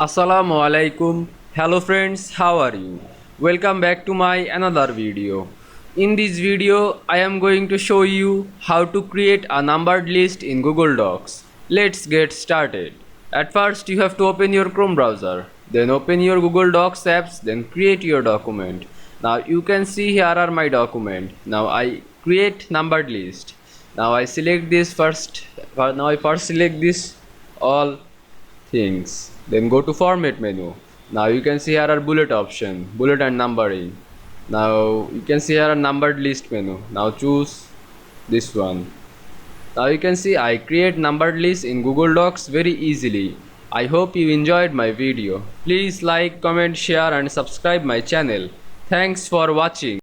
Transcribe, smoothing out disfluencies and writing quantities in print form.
Assalamu Walaikum. Hello friends, how are you? Welcome back to my another video. In this video, I am going to show you how to create a numbered list in Google Docs. Let's get started. At first, you have to open your Chrome browser. Then open your Google Docs apps, then create your document. Now you can see here are my document. Now I create numbered list. Now I select this first. Now I first select this all things, then go to format menu. Now you can see here are bullet option, bullet and numbering. Now you can see here a numbered list menu. Now choose this one. Now you can see I create numbered list in Google Docs very easily. I hope you enjoyed my video. Please like, comment, share and subscribe my channel. Thanks for watching.